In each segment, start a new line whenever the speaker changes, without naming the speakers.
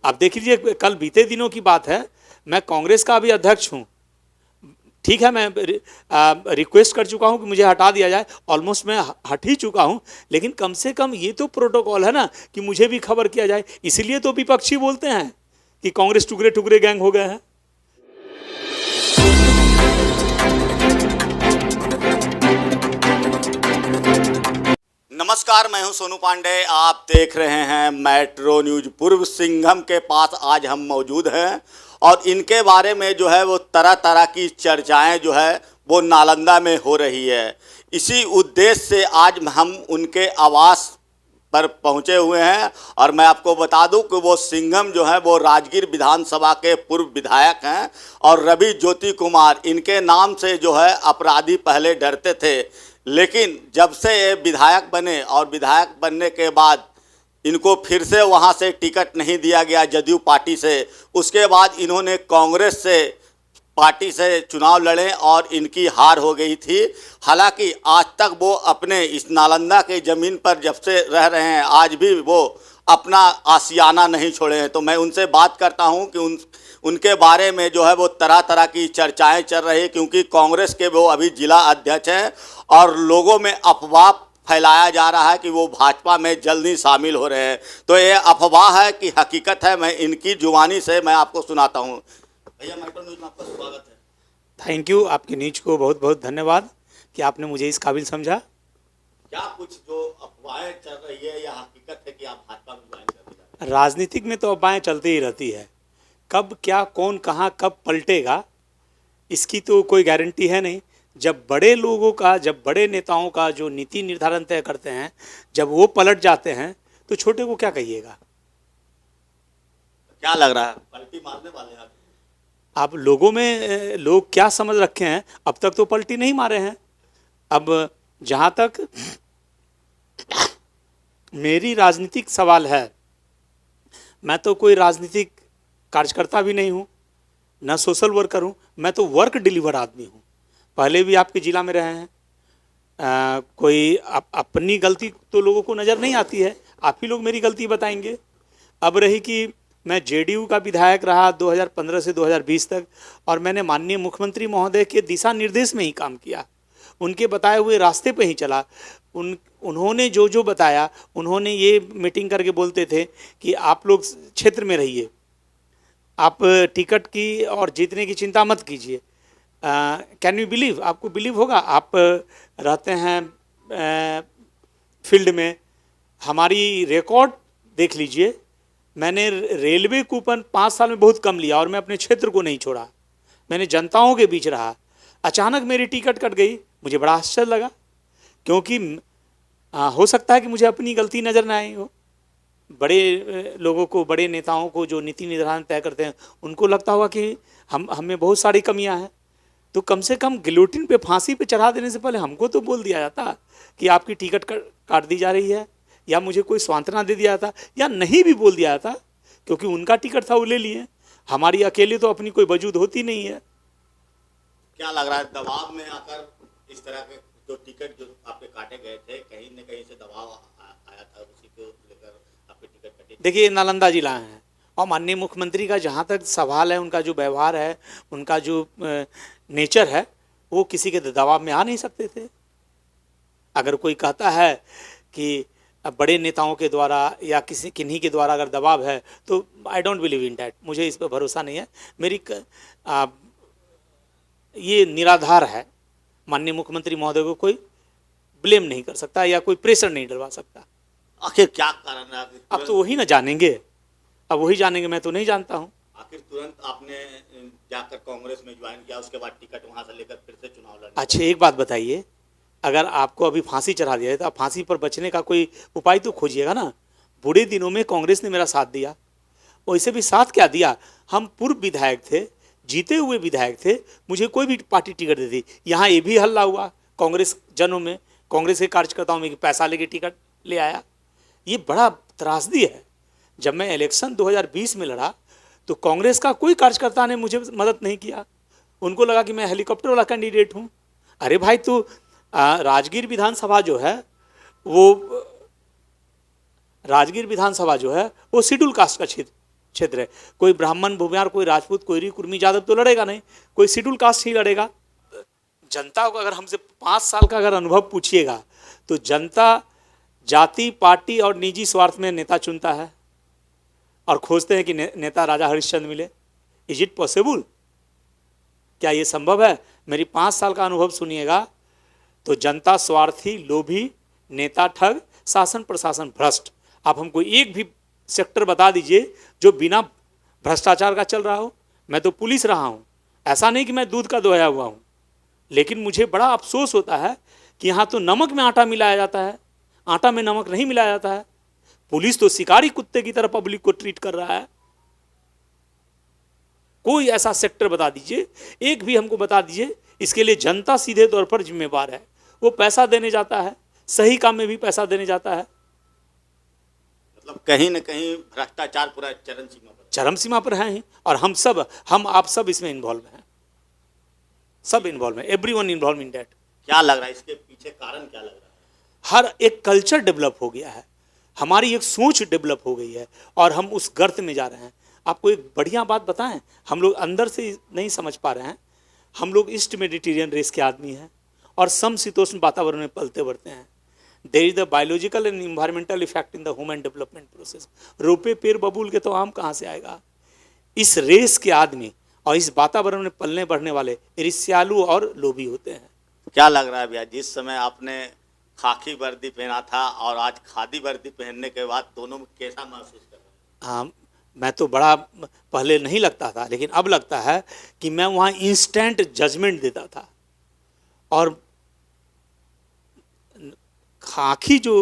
अब देख लीजिए, कल बीते दिनों की बात है, मैं कांग्रेस का अभी अध्यक्ष हूँ, ठीक है, मैं रिक्वेस्ट कर चुका हूं कि मुझे हटा दिया जाए, ऑलमोस्ट मैं हट ही चुका हूं, लेकिन कम से कम ये तो प्रोटोकॉल है ना कि मुझे भी खबर किया जाए। इसीलिए तो विपक्षी बोलते हैं कि कांग्रेस टुकड़े टुकड़े गैंग हो गए हैं।
नमस्कार, मैं हूं सोनू पांडे, आप देख रहे हैं मेट्रो न्यूज। पूर्व सिंघम के पास आज हम मौजूद हैं और इनके बारे में जो है वो तरह तरह की चर्चाएं जो है वो नालंदा में हो रही है। इसी उद्देश्य से आज हम उनके आवास पर पहुंचे हुए हैं और मैं आपको बता दूं कि वो सिंघम जो है वो राजगीर विधानसभा के पूर्व विधायक हैं और रवि ज्योति कुमार, इनके नाम से जो है अपराधी पहले डरते थे, लेकिन जब से ये विधायक बने और विधायक बनने के बाद इनको फिर से वहाँ से टिकट नहीं दिया गया जदयू पार्टी से, उसके बाद इन्होंने कांग्रेस से पार्टी से चुनाव लड़े और इनकी हार हो गई थी। हालांकि आज तक वो अपने इस नालंदा के ज़मीन पर जब से रह रहे हैं, आज भी वो अपना आशियाना नहीं छोड़े हैं। तो मैं उनसे बात करता हूं कि उनके बारे में जो है वो तरह तरह की चर्चाएं चल रही है, क्योंकि कांग्रेस के वो अभी जिला अध्यक्ष हैं और लोगों में अफवाह फैलाया जा रहा है कि वो भाजपा में जल्दी शामिल हो रहे हैं। तो ये अफवाह है कि हकीकत है, मैं इनकी जुबानी से मैं आपको सुनाता हूँ। भैया, मेट्रो न्यूज में आपका स्वागत है।
थैंक यू, आपकी न्यूज को बहुत बहुत धन्यवाद कि आपने मुझे इस काबिल समझा।
क्या कुछ जो अफवाहें चल रही है या हकीकत है कि आप भाजपा में ज्वाइन कर रहे हैं?
राजनीतिक में तो अफवाहें चलती ही रहती है, कब क्या कौन कहाँ कब पलटेगा इसकी तो कोई गारंटी है नहीं। जब बड़े लोगों का, जब बड़े नेताओं का जो नीति निर्धारण तय करते हैं, जब वो पलट जाते हैं तो छोटे को क्या कहिएगा।
क्या लग रहा है, पलटी मारने वाले हैं
अब लोगों में लोग क्या समझ रखे हैं, अब तक तो पलटी नहीं मारे हैं। अब जहाँ तक मेरी राजनीतिक सवाल है, मैं तो कोई राजनीतिक कार्यकर्ता भी नहीं हूँ, न सोशल वर्कर हूँ, मैं तो वर्क डिलीवर आदमी हूँ। पहले भी आपके ज़िला में रहे हैं। कोई अपनी गलती तो लोगों को नज़र नहीं आती है, आप ही लोग मेरी गलती बताएंगे। अब रही कि मैं जेडीयू का विधायक रहा 2015 से 2020 तक, और मैंने माननीय मुख्यमंत्री महोदय के दिशा निर्देश में ही काम किया, उनके बताए हुए रास्ते पे ही चला। उन्होंने जो जो बताया, उन्होंने ये मीटिंग करके बोलते थे कि आप लोग क्षेत्र में रहिए, आप टिकट की और जीतने की चिंता मत कीजिए। कैन यू बिलीव, आपको बिलीव होगा, आप रहते हैं फील्ड में, हमारी रिकॉर्ड देख लीजिए। मैंने रेलवे कूपन 5 साल में बहुत कम लिया और मैं अपने क्षेत्र को नहीं छोड़ा, मैंने जनताओं के बीच रहा। अचानक मेरी टिकट कट गई, मुझे बड़ा आश्चर्य लगा, क्योंकि हो सकता है कि मुझे अपनी गलती नज़र न आई हो। बड़े लोगों को, बड़े नेताओं को जो नीति निर्धारण तय करते हैं, उनको लगता होगा कि हमें बहुत सारी कमियां हैं। तो कम से कम गिलोटिन पे, फांसी पे चढ़ा देने से पहले हमको तो बोल दिया जाता कि आपकी टिकट काट दी जा रही है, या मुझे कोई सांत्वना दे दिया जाता, या नहीं भी बोल दिया जाता, क्योंकि उनका टिकट था वो ले लिए। हमारी अकेले तो अपनी कोई वजूद होती नहीं है।
क्या लग रहा है, दबाव में आकर इस तरह के जो टिकट जो आपके काटे गए थे, कहीं न कहीं से दबाव आया था, उसी को लेकर आपके टिकट कटे?
देखिए, नालंदा जिला है और माननीय मुख्यमंत्री का जहाँ तक सवाल है, उनका जो व्यवहार है, उनका जो नेचर है, वो किसी के दबाव में आ नहीं सकते थे। अगर कोई कहता है कि बड़े नेताओं के द्वारा या किन्हीं के द्वारा अगर दबाव है, तो I don't believe in that, मुझे इस पर भरोसा नहीं है। मेरी ये निराधार है, माननीय मुख्यमंत्री महोदय को कोई ब्लेम नहीं कर सकता या कोई प्रेशर नहीं डलवा सकता।
आखिर क्या कारण है?
अब तो वही ना जानेंगे, अब वही जानेंगे, मैं तो नहीं जानता हूँ।
आखिर तुरंत आपने जाकर कांग्रेस में ज्वाइन किया, उसके बाद टिकट वहां से लेकर फिर से चुनाव लड़ने?
अच्छा, एक बात बताइए, अगर आपको अभी फांसी चढ़ा दिया है तो आप फांसी पर बचने का कोई उपाय तो खोजिएगा ना। बुरे दिनों में कांग्रेस ने मेरा साथ दिया, वैसे भी साथ क्या दिया, हम पूर्व विधायक थे, जीते हुए विधायक थे, मुझे कोई भी पार्टी टिकट देती। यहाँ ये भी हल्ला हुआ कांग्रेस जनों में, कांग्रेस के कार्यकर्ताओं में कि पैसा लेके टिकट ले आया। ये बड़ा त्रासदी है। जब मैं इलेक्शन 2020 में लड़ा तो कांग्रेस का कोई कार्यकर्ता ने मुझे मदद नहीं किया, उनको लगा कि मैं हेलीकॉप्टर वाला कैंडिडेट हूँ। अरे भाई, तो राजगीर विधानसभा जो है वो शेड्यूल कास्ट का क्षेत्र, क्षेत्र है। कोई ब्राह्मण, भूमिहार, कोई राजपूत, कोई कुर्मी, यादव तो लड़ेगा नहीं, कोई शेड्यूल कास्ट ही लड़ेगा। जनता को अगर हमसे 5 साल का अगर अनुभव पूछिएगा तो जनता जाति, पार्टी और निजी स्वार्थ में नेता चुनता है और खोजते हैं कि नेता राजा हरिश्चंद्र मिले। Is it possible? क्या ये संभव है? मेरी 5 साल का अनुभव सुनिएगा तो जनता स्वार्थी, लोभी, नेता ठग, शासन प्रशासन भ्रष्ट। आप हमको एक भी सेक्टर बता दीजिए जो बिना भ्रष्टाचार का चल रहा हो। मैं तो पुलिस रहा हूँ, ऐसा नहीं कि मैं दूध का दोया हुआ हूँ, लेकिन मुझे बड़ा अफसोस होता है कि यहाँ तो नमक में आटा मिलाया जाता है, आटा में नमक नहीं मिलाया जाता है। पुलिस तो शिकारी कुत्ते की तरह पब्लिक को ट्रीट कर रहा है। कोई ऐसा सेक्टर बता दीजिए, एक भी हमको बता दीजिए। इसके लिए जनता सीधे तौर पर जिम्मेवार है। वो पैसा देने जाता है, सही काम में भी पैसा देने जाता है।
मतलब कहीं न कहीं भ्रष्टाचार पूरा
चरम सीमा पर है ही। और हम आप सब इसमें इन्वॉल्व हैं, सब इन्वॉल्व हैं, एवरीवन इन्वॉल्व इन दैट।
क्या लग रहा है इसके पीछे कारण क्या लग रहा है?
हर एक कल्चर डेवलप हो गया है, हमारी एक सोच डेवलप हो गई है और हम उस गर्त में जा रहे हैं। आपको एक बढ़िया बात बताएं, हम लोग अंदर से नहीं समझ पा रहे हैं। हम लोग ईस्ट मेडिटेरियन रेस के आदमी हैं और समशीतोष्ण वातावरण में पलते बढ़ते हैं। There is the biological and environmental effect in the human development process. रोपे पेड़ बबूल के तो आम कहाँ से आएगा? इस रेस के आदमी और इस वातावरण में पलने बढ़ने वाले ईर्ष्यालु और लोभी होते हैं।
क्या लग रहा है भैया, जिस समय आपने खाकी वर्दी पहना था और आज खादी वर्दी पहनने के बाद दोनों में कैसा महसूस कर रहे हैं?
हाँ, मैं तो बड़ा पहले नहीं लगता था, लेकिन अब लगता है कि मैं वहाँ इंस्टेंट जजमेंट देता था। और खाकी जो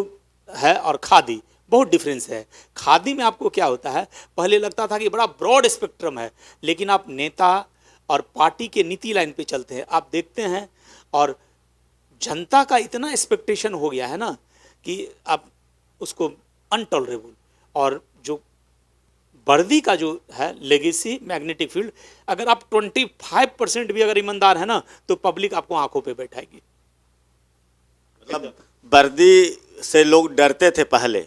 है और खादी बहुत डिफरेंस है। खादी में आपको क्या होता है, पहले लगता था कि बड़ा ब्रॉड स्पेक्ट्रम है, लेकिन आप नेता और पार्टी के नीति लाइन पे चलते हैं, आप देखते हैं। और जनता का इतना एक्सपेक्टेशन हो गया है ना कि आप उसको अनटॉलरेबल। और जो वर्दी का जो है लेगेसी, मैग्नेटिक फील्ड, अगर आप 25% भी अगर ईमानदार है ना तो पब्लिक आपको आंखों पे बैठाएगी।
मतलब वर्दी से लोग डरते थे पहले,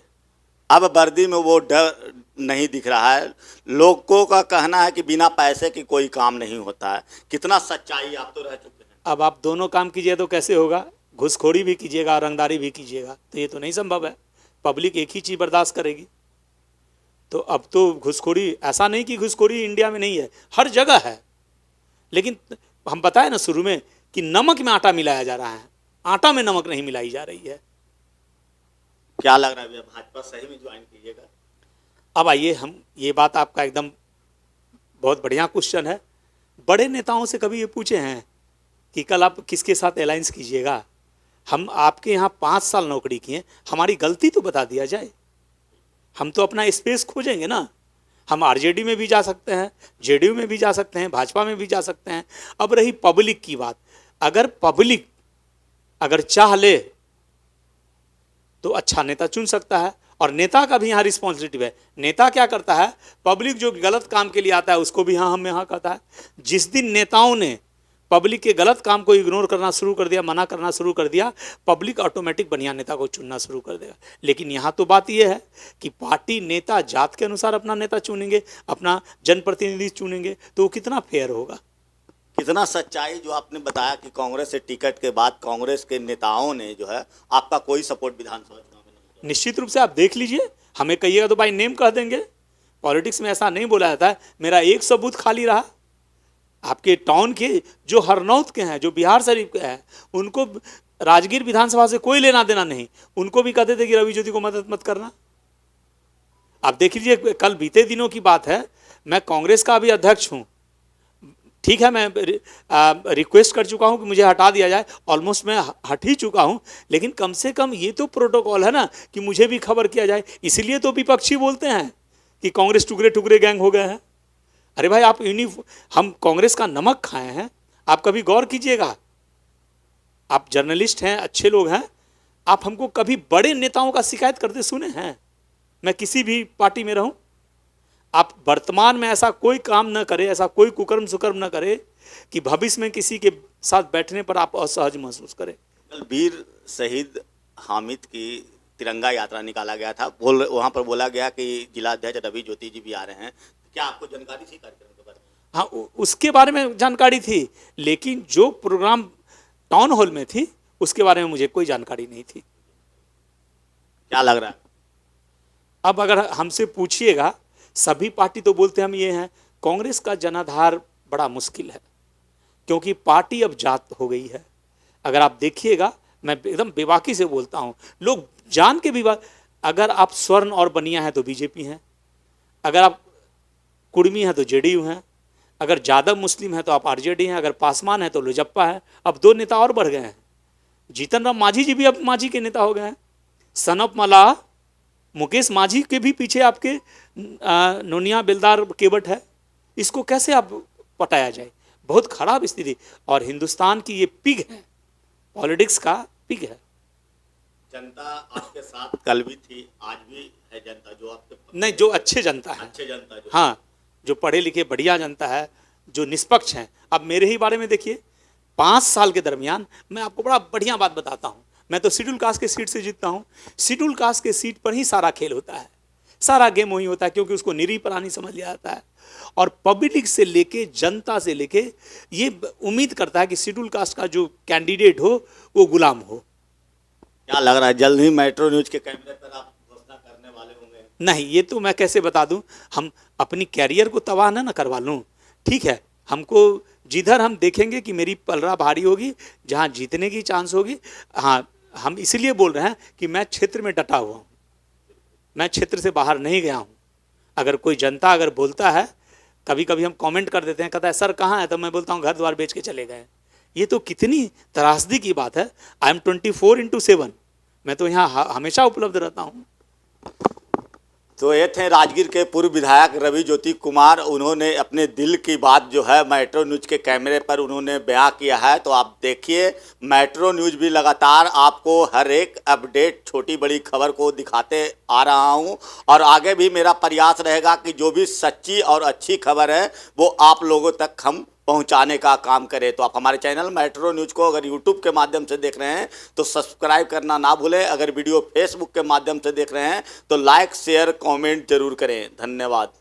अब वर्दी में वो डर नहीं दिख रहा है। लोगों का कहना है कि बिना पैसे की कोई काम नहीं होता है। कितना सच्चाई आप तो रह चुके हैं।
अब आप दोनों काम कीजिए तो कैसे होगा? घुसखोरी भी कीजिएगा, रंगदारी भी कीजिएगा, तो ये तो नहीं संभव है। पब्लिक एक ही चीज़ बर्दाश्त करेगी। तो अब तो घुसखोरी, ऐसा नहीं कि घुसखोरी इंडिया में नहीं है, हर जगह है। लेकिन हम बताए ना शुरू में कि नमक में आटा मिलाया जा रहा है, आटा में नमक नहीं मिलाई जा रही है।
क्या लग रहा है भैया, भाजपा सही में ज्वाइन कीजिएगा?
अब आइए, हम ये बात आपका एकदम बहुत बढ़िया क्वेश्चन है। बड़े नेताओं से कभी ये पूछे हैं कि कल आप किसके साथ अलायंस कीजिएगा? हम आपके यहाँ 5 साल नौकरी किए, हमारी गलती तो बता दिया जाए। हम तो अपना स्पेस खोजेंगे ना। हम आरजेडी में भी जा सकते हैं, जेडीयू में भी जा सकते हैं, भाजपा में भी जा सकते हैं। अब रही पब्लिक की बात, अगर पब्लिक अगर चाह ले तो अच्छा नेता चुन सकता है। और नेता का भी यहाँ रिस्पॉन्सिबिलिटी है। नेता क्या करता है, पब्लिक जो गलत काम के लिए आता है उसको भी हम यहाँ कहता है। जिस दिन नेताओं ने पब्लिक के गलत काम को इग्नोर करना शुरू कर दिया, मना करना शुरू कर दिया, पब्लिक ऑटोमेटिक बढ़िया नेता को चुनना शुरू कर देगा। लेकिन यहाँ तो बात यह है कि पार्टी नेता जात के अनुसार अपना नेता चुनेंगे, अपना जनप्रतिनिधि चुनेंगे, तो वो कितना फेयर होगा?
कितना सच्चाई जो आपने बताया कि कांग्रेस से टिकट के बाद कांग्रेस के नेताओं ने जो है आपका कोई सपोर्ट विधानसभा चुनाव में नहीं किया।
निश्चित रूप से आप देख लीजिए, हमें कहिएगा तो भाई नेम कह देंगे। पॉलिटिक्स में ऐसा नहीं बोला जाता है मेरा 100 बूथ खाली रहा। आपके टाउन के जो हरनौत के हैं, जो बिहार शरीफ के हैं, उनको राजगीर विधानसभा से कोई लेना देना नहीं, उनको भी कहते थे कि रवि ज्योति को मदद मत करना। आप देख लीजिए, कल बीते दिनों की बात है, मैं कांग्रेस का भी अध्यक्ष हूं, ठीक है, मैं रिक्वेस्ट कर चुका हूं कि मुझे हटा दिया जाए, ऑलमोस्ट मैं हट ही चुका हूं, लेकिन कम से कम ये तो प्रोटोकॉल है ना कि मुझे भी खबर किया जाए। इसीलिए तो विपक्षी बोलते हैं कि कांग्रेस टुकड़े टुकड़े गैंग हो गए हैं। अरे भाई, आप हम कांग्रेस का नमक खाए हैं, आप कभी गौर कीजिएगा। आप जर्नलिस्ट हैं, अच्छे लोग हैं, आप हमको कभी बड़े नेताओं का शिकायत करते सुने हैं? मैं किसी भी पार्टी में रहूं, आप वर्तमान में ऐसा कोई काम न करे, ऐसा कोई कुकर्म सुकर्म न करे कि भविष्य में किसी के साथ बैठने पर आप असहज महसूस करें।
कल वीर शहीद हामिद की तिरंगा यात्रा निकाला गया था, वहाँ पर बोला गया कि जिलाध्यक्ष रवि ज्योति जी भी आ रहे हैं। क्या आपको जानकारी थी कार्यक्रम के बारे में?
हाँ, उसके बारे में जानकारी थी, लेकिन जो प्रोग्राम टाउन हॉल में थी उसके बारे में मुझे कोई जानकारी नहीं थी।
क्या लग रहा है?
अब अगर हमसे पूछिएगा, सभी पार्टी तो बोलते हम ये हैं, कांग्रेस का जनाधार बड़ा मुश्किल है, क्योंकि पार्टी अब जात हो गई है। अगर आप देखिएगा, मैं एकदम बेबाकी से बोलता हूँ, लोग जान के भी अगर आप स्वर्ण और बनिया हैं तो बीजेपी हैं, अगर आप कुर्मी हैं तो जेडीयू हैं, अगर जादव मुस्लिम है तो आप आरजेडी हैं, अगर पासवान है तो लोजप्पा है। अब 2 नेता और बढ़ गए हैं, जीतन राम मांझी जी भी अब मांझी के नेता हो गए हैं। सनप मला मुकेश मांझी के भी पीछे आपके नोनिया बेलदार केवट है। इसको कैसे आप पटाया जाए? बहुत खराब स्थिति। और हिंदुस्तान की ये पिग है, पॉलिटिक्स का पिग है।
जनता आपके साथ कल भी थी, आज भी है जनता जो आपके
नहीं, जो अच्छे जनता है,
अच्छे जनता जो
हाँ, जो पढ़े लिखे बढ़िया जनता है, जो निष्पक्ष हैं। अब मेरे ही बारे में देखिए, 5 साल के दरमियान मैं आपको बड़ा बढ़िया बात बताता हूँ, मैं तो शेड्यूल कास्ट के सीट से जीतता हूँ। शेड्यूल कास्ट के सीट पर ही सारा खेल होता है, सारा गेम वही होता है, क्योंकि उसको निरी प्राणी समझ लिया जाता है। और पब्लिक से लेके, जनता से लेके ये उम्मीद करता है कि शेड्यूल कास्ट का जो कैंडिडेट हो वो गुलाम हो।
क्या लग रहा है, जल्द ही मेट्रो न्यूज के कैमरे पर आप घोषणा करने वाले होंगे?
नहीं, ये तो मैं कैसे बता दूं, हम अपनी कैरियर को तबाह ना करवा लूं। ठीक है, हमको जिधर हम देखेंगे कि मेरी पलड़ा भारी होगी, जहां जीतने की चांस होगी, हाँ, हम इसलिए बोल रहे हैं कि मैं क्षेत्र में डटा हुआ हूं, मैं क्षेत्र से बाहर नहीं गया हूं। अगर कोई जनता अगर बोलता है, कभी कभी हम कमेंट कर देते हैं, कहता है सर कहाँ है, तो मैं बोलता हूँ घर द्वार बेच के चले गए। ये तो कितनी त्रासदी की बात है। आई एम 24/7, मैं तो यहाँ हमेशा उपलब्ध रहता हूँ।
तो ये थे राजगीर के पूर्व विधायक रवि ज्योति कुमार। उन्होंने अपने दिल की बात जो है मेट्रो न्यूज के कैमरे पर उन्होंने बयां किया है। तो आप देखिए, मेट्रो न्यूज भी लगातार आपको हर एक अपडेट, छोटी बड़ी खबर को दिखाते आ रहा हूं, और आगे भी मेरा प्रयास रहेगा कि जो भी सच्ची और अच्छी खबर है वो आप लोगों तक हम पहुंचाने का काम करें। तो आप हमारे चैनल मेट्रो न्यूज को अगर यूट्यूब के माध्यम से देख रहे हैं तो सब्सक्राइब करना ना भूलें। अगर वीडियो फेसबुक के माध्यम से देख रहे हैं तो लाइक, शेयर, कमेंट जरूर करें। धन्यवाद।